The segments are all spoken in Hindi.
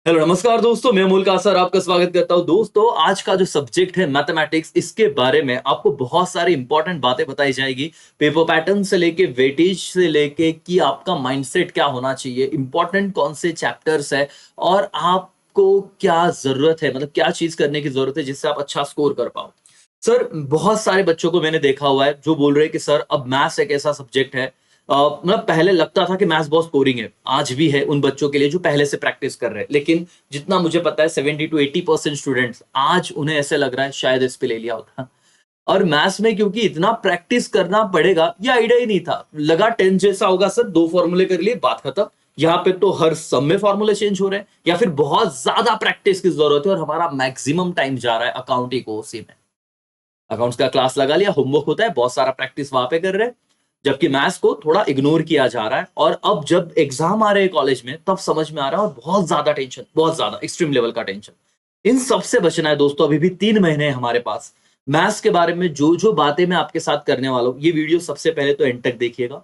हेलो नमस्कार दोस्तों, मैं अमोल कासर आपका स्वागत करता हूं। दोस्तों, आज का जो सब्जेक्ट है मैथमेटिक्स, इसके बारे में आपको बहुत सारी इंपॉर्टेंट बातें बताई जाएगी। पेपर पैटर्न से लेके वेटेज से लेके कि आपका माइंडसेट क्या होना चाहिए, इंपॉर्टेंट कौन से चैप्टर्स है और आपको क्या जरूरत है, मतलब क्या चीज करने की जरूरत है जिससे आप अच्छा स्कोर कर पाओ। सर, बहुत सारे बच्चों को मैंने देखा हुआ है जो बोल रहे हैं कि सर अब मैथ्स एक ऐसा सब्जेक्ट है। मतलब पहले लगता था कि मैथ्स बहुत बोरिंग है, आज भी है उन बच्चों के लिए जो पहले से प्रैक्टिस कर रहे हैं, लेकिन जितना मुझे पता है 70 to 80% स्टूडेंट्स आज उन्हें ऐसे लग रहा है शायद इस पे ले लिया होता। और मैथ्स में क्योंकि इतना प्रैक्टिस करना पड़ेगा, ये आइडिया ही नहीं था। लगा 10 जैसा होगा सर, दो फॉर्मूले कर लिए, बात खत्म। यहाँ पे तो हर सब में फॉर्मूले चेंज हो रहे हैं, या फिर बहुत ज्यादा प्रैक्टिस की जरूरत है और हमारा मैक्सिमम टाइम जा रहा है अकाउंटिंग को उसी में। अकाउंट्स का क्लास लगा लिया, होमवर्क होता है, बहुत सारा प्रैक्टिस वहां पे कर रहे हैं, जबकि मैथ्स को थोड़ा इग्नोर किया जा रहा है। और अब जब एग्जाम आ रहे हैं कॉलेज में, तब समझ में आ रहा है, और बहुत ज्यादा टेंशन, बहुत ज्यादा एक्सट्रीम लेवल का टेंशन। इन सबसे बचना है दोस्तों। अभी भी 3 महीने हैं हमारे पास। मैथ्स के बारे में जो जो बातें मैं आपके साथ करने वाला हूं, ये वीडियो सबसे पहले तो एंड तक देखिएगा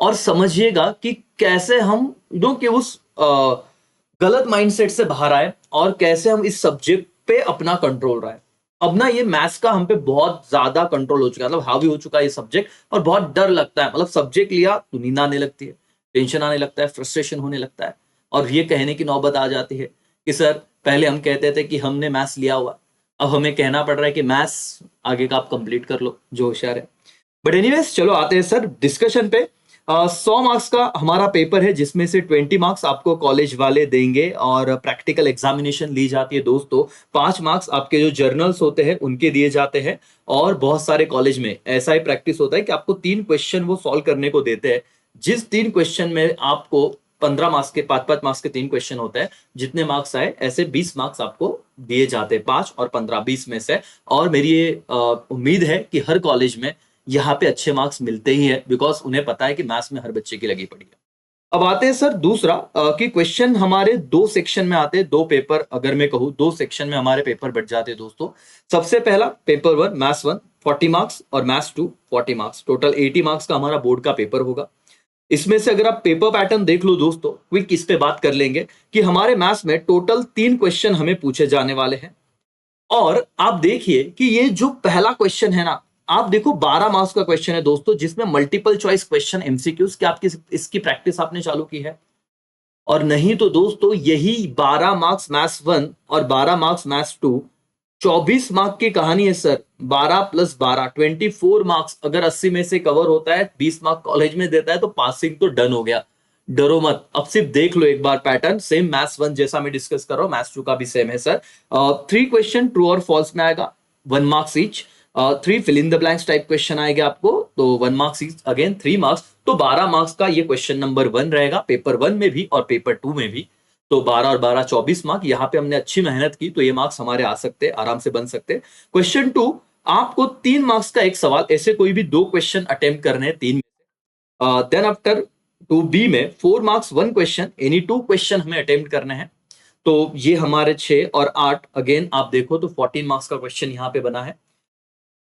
और समझिएगा कि कैसे हम कि उस गलत माइंडसेट से बाहर आए और कैसे हम इस सब्जेक्ट पे अपना कंट्रोल रहे। अब ना ये मैथ्स का हम पे बहुत ज्यादा कंट्रोल हो चुका है, मतलब हावी हो चुका है ये सब्जेक्ट, और बहुत डर लगता है। मतलब सब्जेक्ट लिया तो नींद आने लगती है, टेंशन आने लगता है, फ्रस्ट्रेशन होने लगता है, और ये कहने की नौबत आ जाती है कि सर पहले हम कहते थे कि हमने मैथ्स लिया हुआ, अब हमें कहना पड़ रहा है कि मैथ्स आगे का आप कंप्लीट कर लो जो होशियार है। बट एनीवेज, चलो आते हैं सर डिस्कशन पे। 100 मार्क्स का हमारा पेपर है, जिसमें से 20 मार्क्स आपको कॉलेज वाले देंगे और प्रैक्टिकल एग्जामिनेशन ली जाती है दोस्तों। 5 मार्क्स आपके जो जर्नल्स होते हैं उनके दिए जाते हैं। और बहुत सारे कॉलेज में ऐसा ही प्रैक्टिस होता है कि आपको 3 क्वेश्चन वो सॉल्व करने को देते हैं। जिस 3 क्वेश्चन में आपको 15 मार्क्स के, 5-5 मार्क्स के 3 क्वेश्चन होते हैं, जितने मार्क्स आए ऐसे 20 मार्क्स आपको दिए जाते हैं, 5 और 15, 20 में से। और मेरी ये उम्मीद है कि हर कॉलेज में यहाँ पे अच्छे मार्क्स मिलते ही है, बिकॉज उन्हें पता है कि मैथ्स में हर बच्चे की लगी पड़ी है। अब आते हैं सर दूसरा, कि क्वेश्चन हमारे 2 सेक्शन में आते हैं। 2 पेपर, अगर मैं कहूँ 2 सेक्शन में हमारे पेपर बट जाते हैं दोस्तों। सबसे पहला पेपर 1, मैथ्स 1 40 मार्क्स और मैथ्स 2 40 मार्क्स, टोटल 80 मार्क्स का हमारा बोर्ड का पेपर होगा। इसमें से अगर आप पेपर पैटर्न देख लो दोस्तों, क्विक इस पे बात कर लेंगे कि हमारे मैथ्स में टोटल 3 क्वेश्चन हमें पूछे जाने वाले हैं। और आप देखिए कि ये जो पहला क्वेश्चन है ना, आप देखो 12 मार्क्स का क्वेश्चन है दोस्तों, जिसमें मल्टीपल चॉइस क्वेश्चन, एमसीक्यूज, क्या आपकी इसकी प्रैक्टिस आपने चालू की है? और नहीं तो दोस्तों, यही 12 मार्क्स मैथ्स 1 और 12 मार्क्स मैथ्स 2, 24 मार्क की कहानी है सर। 12 + 12 24 मार्क्स, अगर 80 में से कवर होता है, 20 मार्क कॉलेज में देता है, तो पासिंग तो डन हो गया। डरो मत, अब सिर्फ देख लो एक बार पैटर्न। सेम मैथ्स 1 जैसा मैं डिस्कस कर रहा हूं, मैथ्स 2 का भी सेम है सर। 3 क्वेश्चन ट्रू और फॉल्स में आएगा, 1 marks each. 3 fill in the blanks type question आएगा आपको, तो 1 मार्क्स ईच, अगेन 3 मार्क्स। तो 12 मार्क्स का ये क्वेश्चन नंबर 1 रहेगा, पेपर 1 में भी और पेपर 2 में भी। तो 12 और 12 24 मार्क। यहाँ पे हमने अच्छी मेहनत की, तो ये मार्क्स हमारे आ सकते हैं, आराम से बन सकते हैं। क्वेश्चन 2, आपको 3 मार्क्स का एक सवाल, ऐसे कोई भी 2 क्वेश्चन अटेम्प्ट करने हैं 3 में से। देन आफ्टर 2B में 4 मार्क्स 1 क्वेश्चन, एनी 2 क्वेश्चन हमें अटेम्प्ट करने हैं। तो ये हमारे 6 और 8, अगेन आप देखो तो 14 मार्क्स का क्वेश्चन यहाँ पे बना है।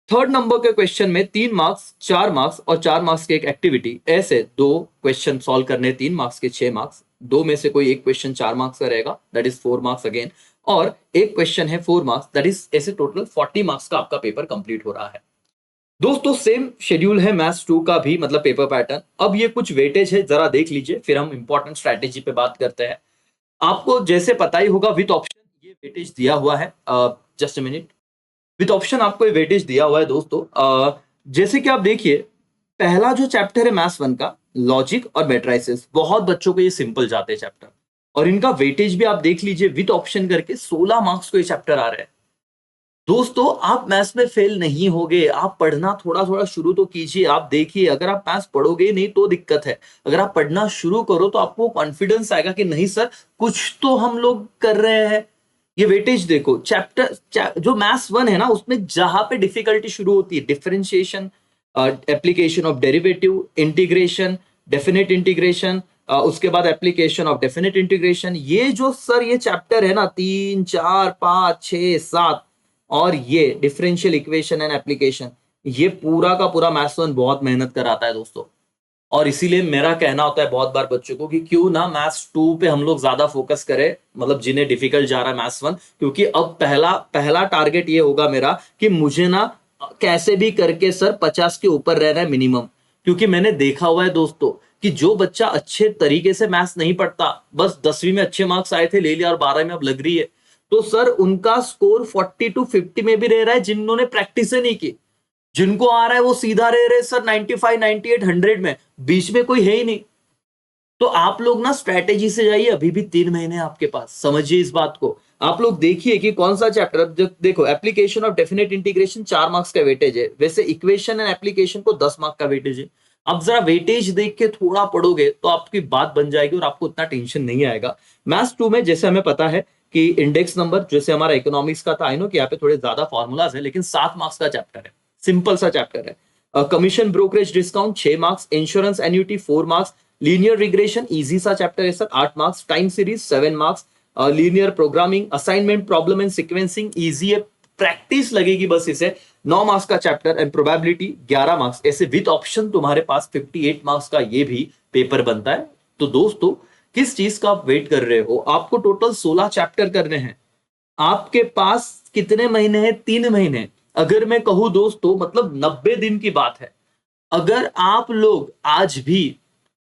थर्ड नंबर के क्वेश्चन में 3 मार्क्स, 4 मार्क्स और 4 मार्क्स की एक एक्टिविटी, ऐसे 2 क्वेश्चन सॉल्व करने, 3 मार्क्स के 6 मार्क्स। दो में से कोई एक क्वेश्चन 4 मार्क्स का रहेगा, दैट इज 4 मार्क्स अगेन। और एक क्वेश्चन है 4 मार्क्स, दैट इज ऐसे टोटल 40 मार्क्स का आपका पेपर कंप्लीट हो रहा है दोस्तों। सेम शेड्यूल है मैथ्स 2 का भी, मतलब पेपर पैटर्न। अब ये कुछ वेटेज है, जरा देख लीजिए, फिर हम इंपॉर्टेंट स्ट्रैटेजी पे बात करते हैं। आपको जैसे पता ही होगा, विद ऑप्शन ये वेटेज दिया हुआ है। Just a minute, with option आपको ये वेटेज दिया हुआ है दोस्तों। जैसे कि आप देखिए, पहला जो चैप्टर है मैथ्स 1 का, लॉजिक और मैट्रिसेस, बहुत बच्चों को ये सिंपल जाते हैं चैप्टर, और इनका वेटेज भी आप देख लीजिए, विद ऑप्शन करके 16 मार्क्स को ये चैप्टर आ रहे हैं दोस्तों। आप मैथ्स में फेल नहीं होगे, आप पढ़ना थोड़ा थोड़ा शुरू तो कीजिए। आप देखिए, अगर आप मैथ्स पढ़ोगे नहीं तो दिक्कत है, अगर आप पढ़ना शुरू करो तो आपको कॉन्फिडेंस आएगा कि नहीं सर, कुछ तो हम लोग कर रहे हैं। ये वेटेज देखो, जो मैथ्स 1 है ना, उसमें जहां पे डिफिकल्टी शुरू होती है, differentiation, application of derivative, integration, definite integration, उसके बाद एप्लीकेशन ऑफ डेफिनेट इंटीग्रेशन, ये जो सर ये चैप्टर है ना, 3, 4, 5, 6, 7, और ये डिफरेंशियल इक्वेशन एंड एप्लीकेशन, ये पूरा का पूरा मैथ्स 1 बहुत मेहनत कराता है दोस्तों। और इसीलिए मेरा कहना होता है बहुत बार बच्चों को कि क्यों ना मैथ्स 2 पे हम लोग ज्यादा फोकस करें, मतलब जिन्हें डिफिकल्ट जा रहा है मैथ्स 1, क्योंकि अब पहला पहला टारगेट ये होगा मेरा कि मुझे ना कैसे भी करके सर 50 के ऊपर रहना है मिनिमम। क्योंकि मैंने देखा हुआ है दोस्तों कि जो बच्चा अच्छे तरीके से मैथ्स नहीं पढ़ता, बस 10वीं में अच्छे मार्क्स आए थे ले लिया और 12वीं में अब लग रही है, तो सर उनका स्कोर 40 to 50 में भी रह रहा है जिन्होंने प्रैक्टिस नहीं की। जिनको आ रहा है वो सीधा रह रहे सर 95 98 100 में, बीच में कोई है ही नहीं। तो आप लोग ना स्ट्रेटेजी से जाइए, अभी भी 3 महीने आपके पास, समझिए इस बात को। आप लोग देखिए कि कौन सा चैप्टर, अब देखो application of definite integration 4 marks का वेटेज है, वैसे इक्वेशन एंड एप्लीकेशन को 10 मार्क का वेटेज है। अब जरा वेटेज देख के थोड़ा पढ़ोगे तो आपकी बात बन जाएगी और आपको उतना टेंशन नहीं आएगा। मैथ्स 2 में जैसे हमें पता है कि इंडेक्स नंबर, जैसे हमारा इकोनॉमिक्स का था, आई नो कि यहाँ पे थोड़े ज्यादा फॉर्मूलाज है, लेकिन 7 मार्क्स का चैप्टर है, सिंपल सा चैप्टर है। Commission brokerage discount 6 marks, insurance annuity 4 marks, linear regression easy सा चैप्टर है sir 8 marks, time series 7 marks, linear programming, assignment problem and sequencing easy है, प्रैक्टिस लगेगी बस इसे, 9 मार्क्स का चैप्टर, एंड प्रोबेबिलिटी 11 मार्क्स, ऐसे विद ऑप्शन तुम्हारे पास 58 मार्क्स का ये भी पेपर बनता है। तो दोस्तों किस चीज का आप वेट कर रहे हो, आपको टोटल 16 चैप्टर करने हैं, आपके पास कितने महीने हैं, 3 महीने। अगर मैं कहूं दोस्तों मतलब 90 दिन की बात है। अगर आप लोग आज भी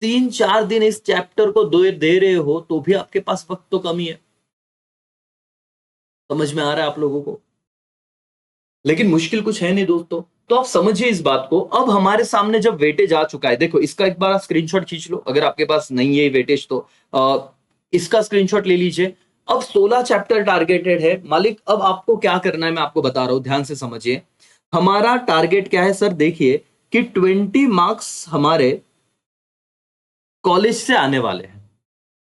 3 4 दिन इस चैप्टर को दे रहे हो तो भी आपके पास वक्त तो कम ही है। समझ में आ रहा है आप लोगों को? लेकिन मुश्किल कुछ है नहीं दोस्तों, तो आप समझिए इस बात को। अब हमारे सामने जब वेटेज आ चुका है, देखो इसका एक बार स्क्रीनशॉट खींच लो, अगर आपके पास नहीं है वेटेज तो इसका स्क्रीनशॉट ले लीजिए। अब 16 चैप्टर टारगेटेड है मालिक। अब आपको क्या करना है मैं आपको बता रहा हूं, ध्यान से समझिए। हमारा टारगेट क्या है सर, देखिए कि 20 मार्क्स हमारे कॉलेज से आने वाले हैं।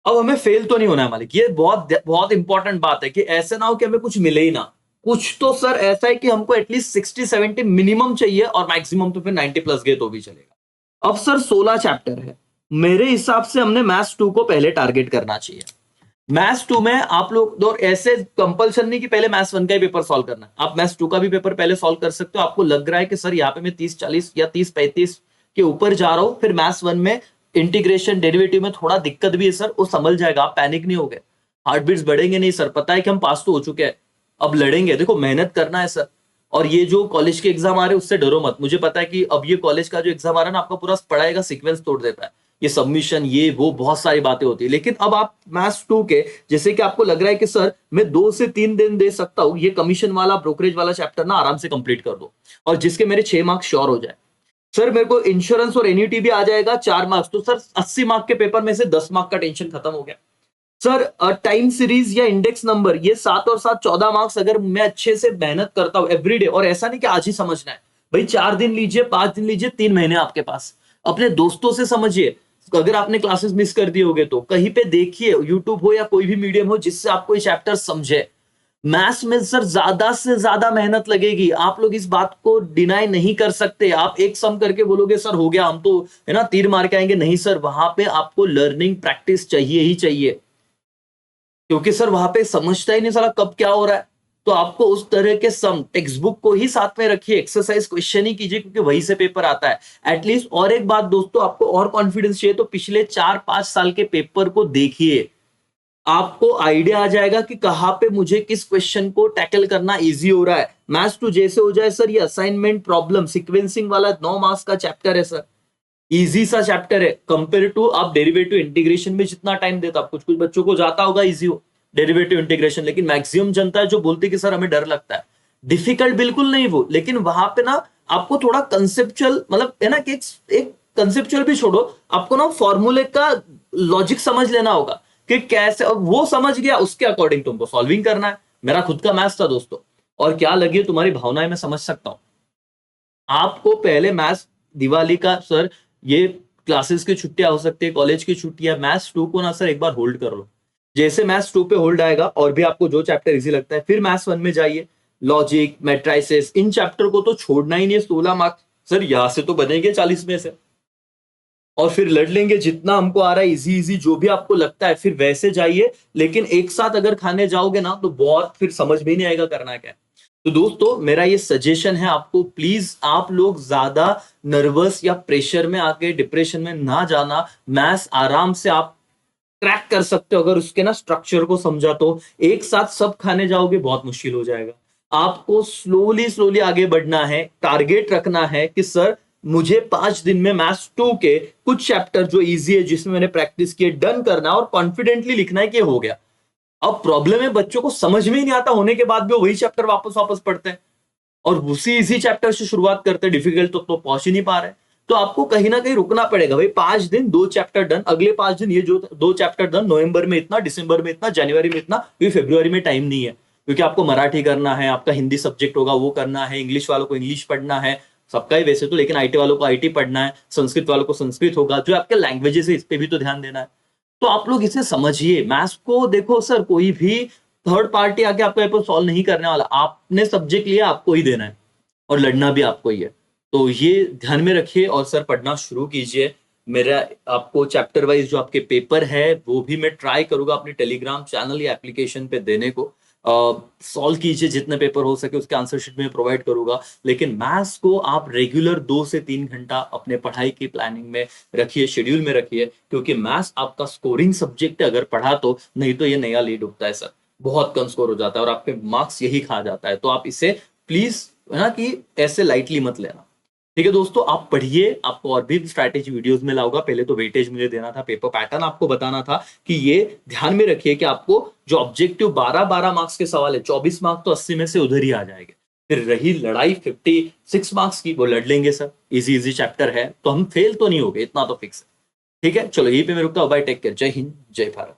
अब हमें फेल तो नहीं होना है मालिक, ये बहुत बहुत इंपॉर्टेंट बात है कि ऐसे ना हो कि हमें कुछ मिले ही ना। कुछ तो सर ऐसा है कि हमको एटलीस्ट 60 70 मिनिमम चाहिए, और मैक्सिमम तो फिर 90 प्लस गए तो भी चलेगा। अब सर 16 चैप्टर है, मेरे हिसाब से हमने मैथ्स 2 को पहले टारगेट करना चाहिए। मैथ्स 2 में आप लोग तो ऐसे कंपल्सन नहीं कि पहले मैथ्स 1 का ही पेपर सॉल्व करना है, आप मैथ्स 2 का भी पेपर पहले सॉल्व कर सकते हो। आपको लग रहा है कि सर यहाँ पे मैं 30 40 या 30 35 के ऊपर जा रहा हूं, फिर मैथ्स 1 में इंटीग्रेशन डेरिवेटिव में थोड़ा दिक्कत भी है सर, वो संभल जाएगा, आप पैनिक नहीं हो गए। हार्ट बीट्स बढ़ेंगे नहीं सर, पता है कि हम पास तो हो चुके हैं, अब लड़ेंगे, देखो मेहनत करना है सर। और ये जो कॉलेज के एग्जाम आ रहे हैं उससे डरो मत, मुझे पता है कि अब ये कॉलेज का जो एग्जाम आ रहा है ना, आपका पूरा पढ़ाई का सीक्वेंस तोड़ देता है, ये सबमिशन ये वो बहुत सारी बातें होती है। लेकिन अब आप मैथ्स 2 के, जैसे कि आपको लग रहा है कि सर मैं 2 से 3 दिन दे सकता हूं, ये कमीशन वाला ब्रोकरेज वाला चैप्टर ना आराम से कंप्लीट कर दो, और जिसके मेरे 6 मार्क्स श्योर हो जाए। सर मेरे को इंश्योरेंस और एन्युटी भी आ जाएगा 4 मार्क्स, तो सर 80 मार्क के पेपर में से 10 मार्क का टेंशन खत्म हो गया। सर टाइम सीरीज या इंडेक्स नंबर ये 7 और 7 14 मार्क्स, अगर मैं अच्छे से मेहनत करता हूं एवरीडे, और ऐसा नहीं कि आज ही समझना है भाई, 4 दिन लीजिए 5 दिन लीजिए, 3 महीने आपके पास, अपने दोस्तों से समझिए। अगर आपने क्लासेस मिस कर दिए होगे तो कहीं पे देखिए, यूट्यूब हो या कोई भी मीडियम हो जिससे आपको ये चैप्टर समझे। मैथ्स में सर ज्यादा से ज्यादा मेहनत लगेगी, आप लोग इस बात को डिनाई नहीं कर सकते। आप एक सम करके बोलोगे सर हो गया, हम तो है ना तीर मार के आएंगे, नहीं सर, वहां पे आपको लर्निंग प्रैक्टिस चाहिए ही चाहिए, क्योंकि सर वहां पे समझता ही नहीं साला कब क्या हो रहा है। तो आपको उस तरह के सम टेक्स्ट बुक को ही साथ में रखिए, एक्सरसाइज क्वेश्चन ही कीजिए, क्योंकि वहीं से पेपर आता है एटलीस्ट। और एक बात दोस्तों, आपको और कॉन्फिडेंस चाहिए तो पिछले 4 5 साल के पेपर को देखिए, आपको आइडिया आ जाएगा कि कहां पे मुझे किस क्वेश्चन को टैकल करना इजी हो रहा है। मैथ्स 2 जैसे हो जाए सर, ये असाइनमेंट प्रॉब्लम सीक्वेंसिंग वाला 9 मार्क्स का चैप्टर है सर, इजी सा चैप्टर है कंपेयर टू आप डेरिवेटिव इंटीग्रेशन में जितना टाइम देता। कुछ कुछ बच्चों को जाता होगा इजी हो डेरिवेटिव इंटीग्रेशन, लेकिन मैक्सिमम जनता है जो बोलती कि सर हमें डर लगता है। डिफिकल्ट बिल्कुल नहीं वो, लेकिन वहां पे ना आपको थोड़ा कंसेप्चुअल, मतलब है ना कि एक कंसेप्चुअल भी छोड़ो, आपको ना फॉर्मूले का लॉजिक समझ लेना होगा कि कैसे, वो समझ गया उसके अकॉर्डिंग तुमको सॉल्विंग करना है। मेरा खुद का मैथ्स था दोस्तों, और क्या लगी तुम्हारी भावनाएं मैं समझ सकता हूं। आपको पहले मैथ्स, दिवाली का सर ये क्लासेस की छुट्टियां हो सकती है, कॉलेज की छुट्टियां, मैथ्स 2 को ना सर एक बार होल्ड कर लो। जैसे मैथ्स 2 पे होल्ड आएगा और भी आपको जो चैप्टर इजी लगता है, फिर मैथ्स 1 में जाइए, लॉजिक मैट्राइसेस, इन चैप्टर को तो छोड़ना ही नहीं है। 16 मार्क्स सर यहां से तो बनेंगे 40 में से, और फिर लड़ लेंगे जितना हमको आ रहा है इजी इजी, जो भी आपको लगता है फिर वैसे जाइए। लेकिन एक साथ अगर खाने जाओगे ना तो बहुत फिर समझ भी नहीं आएगा करना क्या है। तो दोस्तों मेरा ये सजेशन है आपको, प्लीज आप लोग ज्यादा नर्वस या प्रेशर में आके डिप्रेशन में ना जाना। मैथ्स आराम से आप क्रैक कर सकते हो अगर उसके ना स्ट्रक्चर को समझा तो। एक साथ सब खाने जाओगे बहुत मुश्किल हो जाएगा। आपको स्लोली स्लोली आगे बढ़ना है, टारगेट रखना है कि सर मुझे 5 दिन में मैथ्स 2 के कुछ चैप्टर जो इजी है जिसमें मैंने प्रैक्टिस किए डन करना है और कॉन्फिडेंटली लिखना है कि हो गया। अब प्रॉब्लम है बच्चों को समझ में ही नहीं आता होने के बाद भी वो वही चैप्टर वापस वापस पढ़ते हैं और उसी इसी चैप्टर से शुरुआत करते हैं, डिफिकल्ट तो पहुंच ही नहीं पा रहे। तो आपको कहीं ना कहीं रुकना पड़ेगा भाई। 5 दिन 2 चैप्टर डन, अगले 5 दिन ये जो 2 चैप्टर डन, नवंबर में इतना, दिसंबर में इतना, जनवरी में इतना, क्योंकि फरवरी में टाइम नहीं है, क्योंकि आपको मराठी करना है, आपका हिंदी सब्जेक्ट होगा वो करना है, इंग्लिश वालों को इंग्लिश पढ़ना है, सबका ही वैसे तो, लेकिन आईटी वालों को आईटी पढ़ना है, संस्कृत वालों को संस्कृत होगा, जो आपके लैंग्वेजेस है इस पे भी तो ध्यान देना है। तो आप लोग इसे समझिए। मैथ्स को देखो सर, कोई भी थर्ड पार्टी आके आपका पेपर सॉल्व नहीं करने वाला, आपने सब्जेक्ट लिया आपको ही देना है और लड़ना भी आपको ही है। तो ये ध्यान में रखिए और सर पढ़ना शुरू कीजिए। मेरा आपको चैप्टर वाइज जो आपके पेपर है वो भी मैं ट्राई करूंगा अपने टेलीग्राम चैनल या एप्लीकेशन पे देने को। सॉल्व कीजिए जितने पेपर हो सके, उसके आंसर शीट में प्रोवाइड करूंगा। लेकिन मैथ्स को आप रेगुलर 2 से 3 घंटा अपने पढ़ाई की प्लानिंग में रखिए, शेड्यूल में रखिए, क्योंकि मैथ्स आपका स्कोरिंग सब्जेक्ट है अगर पढ़ा तो, नहीं तो ये नया लीड उठता है सर, बहुत कम स्कोर हो जाता है और आपके मार्क्स यही खा जाता है। तो आप इसे प्लीज है ना कि ऐसे लाइटली मत लेना। ठीक है दोस्तों, आप पढ़िए, आपको और भी स्ट्रैटेजी वीडियोस में लाऊंगा। पहले तो वेटेज मुझे देना था, पेपर पैटर्न आपको बताना था कि ये ध्यान में रखिए कि आपको जो ऑब्जेक्टिव 12-12 मार्क्स के सवाल है, 24 मार्क्स तो 80 में से उधर ही आ जाएंगे। फिर रही लड़ाई 56 मार्क्स की, वो लड़ लेंगे सर, इजी इजी चैप्टर है, तो हम फेल तो नहीं हो गए, इतना तो फिक्स है। ठीक है, चलो यहीं पे मैं रुकता हूँ। बाय, टेक केयर, जय हिंद, जय भारत।